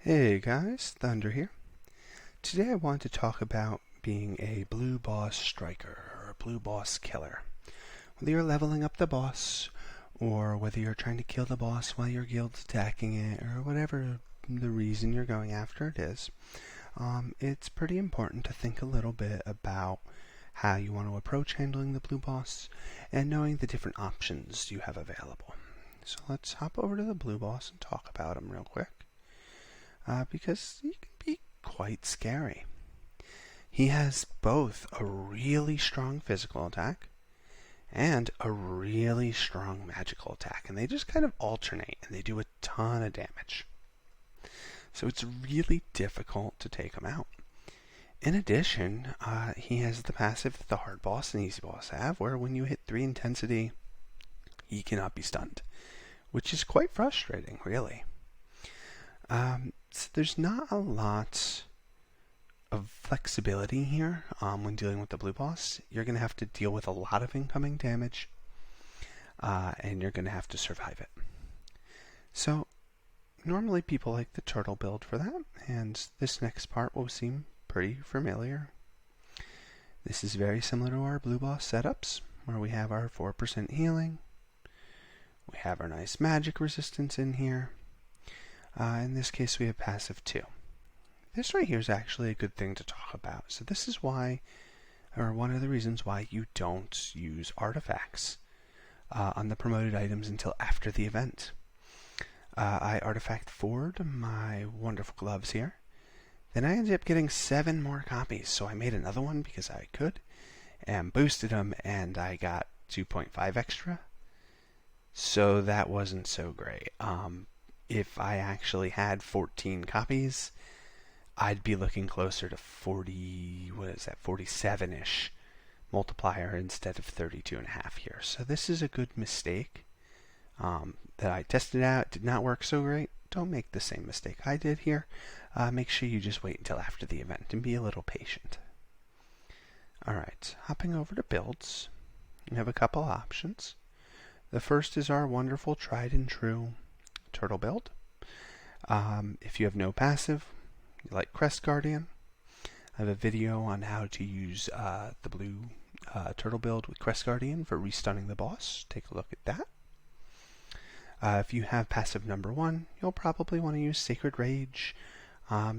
Hey guys, Thunder here. Today I want to talk about being a blue boss striker or a blue boss killer. Whether you're leveling up the boss or whether you're trying to kill the boss while your guild's attacking it or whatever the reason you're going after it is, it's pretty important to think a little bit about how you want to approach handling the blue boss and knowing the different options you have available. So let's hop over to the blue boss and talk about him real quick. Because he can be quite scary. He has both a really strong physical attack and a really strong magical attack, and they just kind of alternate, and they do a ton of damage. So it's really difficult to take him out. In addition, he has the passive that the hard boss and easy boss have, where when you hit 3 intensity, he cannot be stunned, which is quite frustrating, really. So there's not a lot of flexibility here when dealing with the blue boss. You're going to have to deal with a lot of incoming damage, and you're going to have to survive it. So normally people like the turtle build for that, and this next part will seem pretty familiar. This is very similar to our blue boss setups, where we have our 4% healing. We have our nice magic resistance in here. In this case, we have passive 2. This right here is actually a good thing to talk about. So this is why, or one of the reasons why you don't use artifacts on the promoted items until after the event. I artifact forward my wonderful gloves here. Then I ended up getting 7 more copies, so I made another one because I could, and boosted them, and I got 2.5 extra. So that wasn't so great. If I actually had 14 copies, I'd be looking closer to 47-ish multiplier instead of 32.5 here. So this is a good mistake that I tested out. It did not work so great. Don't make the same mistake I did here. Make sure you just wait until after the event and be a little patient. Alright, hopping over to builds. We have a couple options. The first is our wonderful tried and true turtle build. If you have no passive, you like Crest Guardian, I have a video on how to use the blue turtle build with Crest Guardian for restunning the boss. Take a look at that. If you have passive number 1, you'll probably want to use Sacred Rage,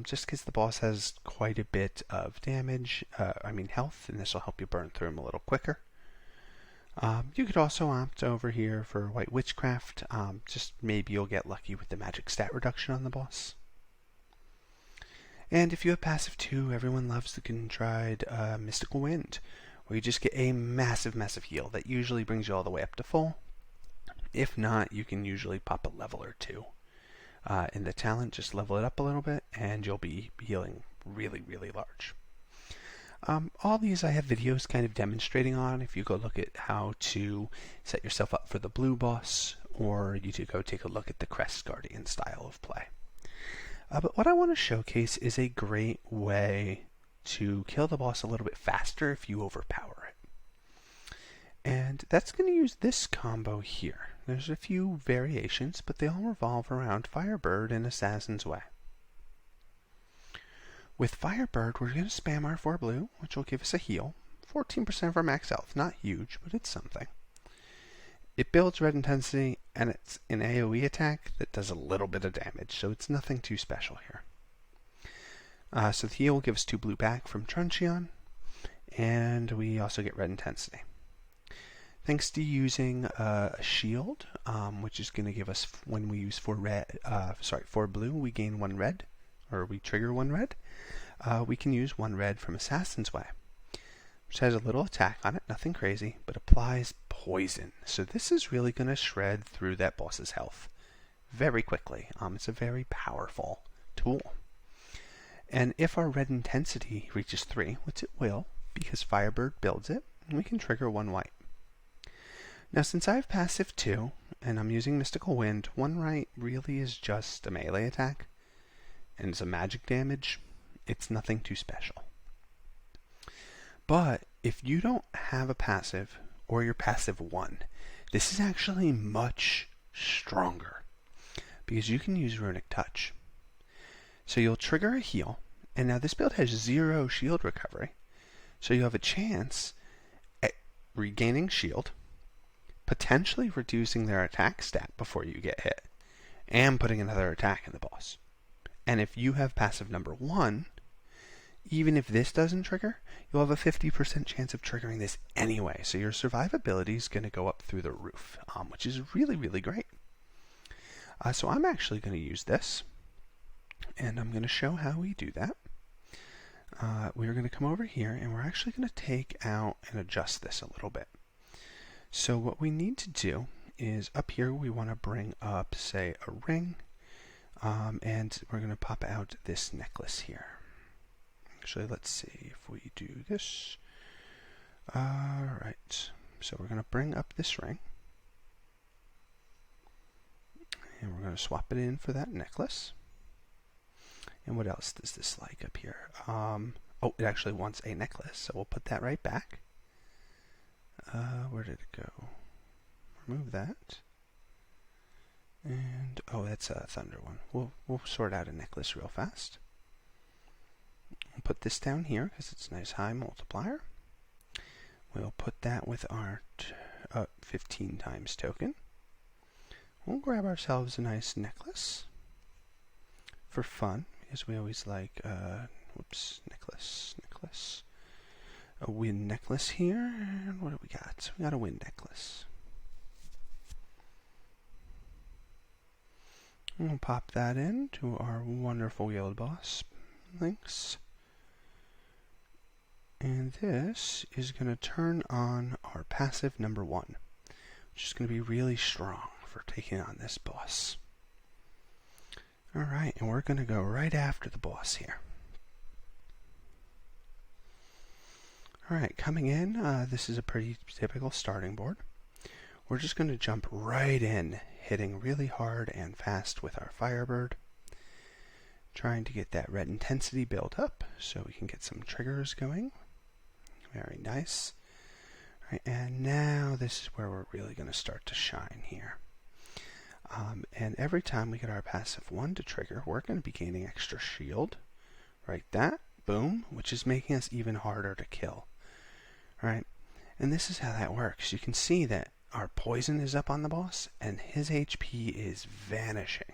just because the boss has quite a bit of health, and this will help you burn through him a little quicker. You could also opt over here for White Witchcraft, just maybe you'll get lucky with the magic stat reduction on the boss. And if you have passive 2, everyone loves the Contride Mystical Wind, where you just get a massive heal that usually brings you all the way up to full. If not, you can usually pop a level or 2 in the talent, just level it up a little bit, and you'll be healing really large. All these I have videos kind of demonstrating on. If you go look at how to set yourself up for the blue boss, or you go take a look at the Crest Guardian style of play. But what I want to showcase is a great way to kill the boss a little bit faster if you overpower it. And that's going to use this combo here. There's a few variations, but they all revolve around Firebird and Assassin's Way. With Firebird, we're going to spam our 4 blue, which will give us a heal. 14% of our max health. Not huge, but it's something. It builds red intensity, and it's an AoE attack that does a little bit of damage, so it's nothing too special here. So the heal will give us 2 blue back from Truncheon, and we also get red intensity. Thanks to using a shield, which is going to give us, when we use 4 blue, we gain 1 red, or we trigger 1 red. We can use 1 red from Assassin's Way, which has a little attack on it, nothing crazy, but applies poison. So this is really going to shred through that boss's health very quickly. It's a very powerful tool. And if our red intensity reaches 3, which it will, because Firebird builds it, we can trigger 1 white. Now since I have passive 2, and I'm using Mystical Wind, 1 white really is just a melee attack, and it's a magic damage. It's nothing too special. But if you don't have a passive, or you're passive 1, this is actually much stronger, because you can use Runic Touch. So you'll trigger a heal, and now this build has 0 shield recovery, so you have a chance at regaining shield, potentially reducing their attack stat before you get hit, and putting another attack in the boss. And if you have passive number 1, even if this doesn't trigger, you'll have a 50% chance of triggering this anyway. So your survivability is going to go up through the roof, which is really, really great. So I'm actually going to use this, and I'm going to show how we do that. We're going to come over here, and we're actually going to take out and adjust this a little bit. So what we need to do is up here we want to bring up, say, a ring, and we're going to pop out this necklace here. Actually, let's see if we do this. Alright, so we're going to bring up this ring, and we're going to swap it in for that necklace. And what else does this like up here? Oh, it actually wants a necklace, so we'll put that right back. Where did it go? Remove that. And, oh, that's a thunder one. We'll sort out a necklace real fast. We'll put this down here because it's a nice high multiplier. We'll put that with our 15 times token. We'll grab ourselves a nice necklace for fun, because we always like, necklace. A wind necklace here. And what do we got? We got a wind necklace. We'll pop that into our wonderful yellow boss links. And this is going to turn on our passive number 1, which is going to be really strong for taking on this boss. Alright, and we're going to go right after the boss here. Alright, coming in, this is a pretty typical starting board. We're just going to jump right in, hitting really hard and fast with our Firebird, trying to get that red intensity built up so we can get some triggers going. Very nice. Alright, and now this is where we're really going to start to shine here. And every time we get our passive 1 to trigger, we're going to be gaining extra shield. Right, that, boom, which is making us even harder to kill. Alright, and this is how that works. You can see that our poison is up on the boss, and his HP is vanishing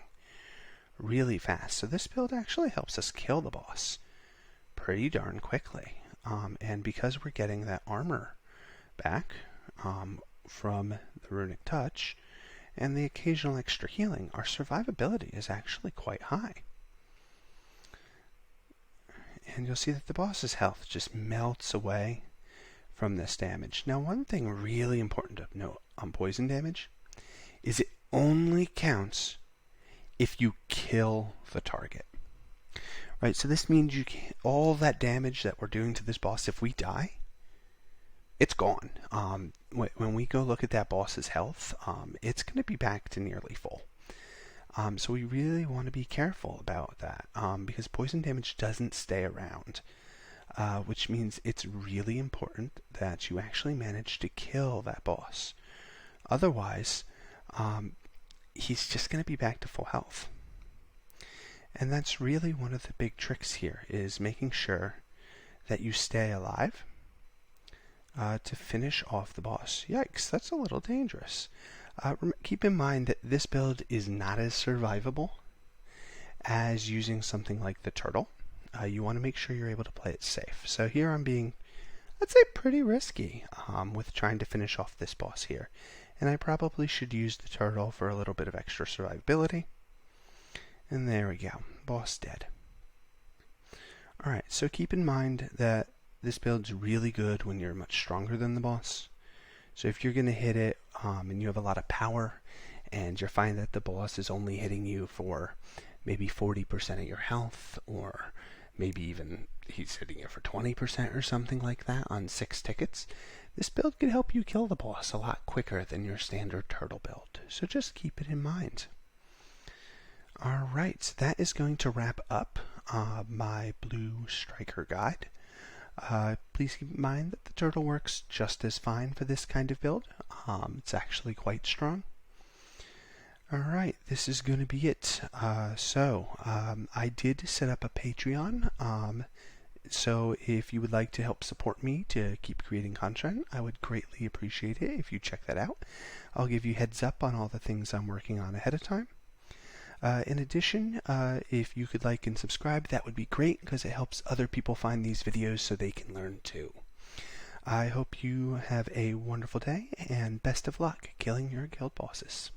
really fast. So this build actually helps us kill the boss pretty darn quickly. And because we're getting that armor back from the Runic Touch, and the occasional extra healing, our survivability is actually quite high. And you'll see that the boss's health just melts away from this damage. Now, one thing really important to note on poison damage is it only counts if you kill the target. Right, so this means all that damage that we're doing to this boss, if we die, it's gone. When we go look at that boss's health, it's going to be back to nearly full. So we really want to be careful about that, because poison damage doesn't stay around, which means it's really important that you actually manage to kill that boss. Otherwise, he's just going to be back to full health. And that's really one of the big tricks here, is making sure that you stay alive to finish off the boss. Yikes, that's a little dangerous. Keep in mind that this build is not as survivable as using something like the turtle. You want to make sure you're able to play it safe. So here I'm being, I'd say, pretty risky with trying to finish off this boss here. And I probably should use the turtle for a little bit of extra survivability. And there we go, boss dead. Alright, so keep in mind that this build's really good when you're much stronger than the boss. So if you're going to hit it and you have a lot of power, and you find that the boss is only hitting you for maybe 40% of your health, or maybe even he's hitting you for 20% or something like that on 6 tickets, this build can help you kill the boss a lot quicker than your standard turtle build. So just keep it in mind. Alright, that is going to wrap up my Blue Striker guide. Please keep in mind that the turtle works just as fine for this kind of build. It's actually quite strong. Alright, this is going to be it. I did set up a Patreon. So if you would like to help support me to keep creating content, I would greatly appreciate it if you check that out. I'll give you heads up on all the things I'm working on ahead of time. In addition, if you could like and subscribe, that would be great because it helps other people find these videos so they can learn too. I hope you have a wonderful day and best of luck killing your guild bosses.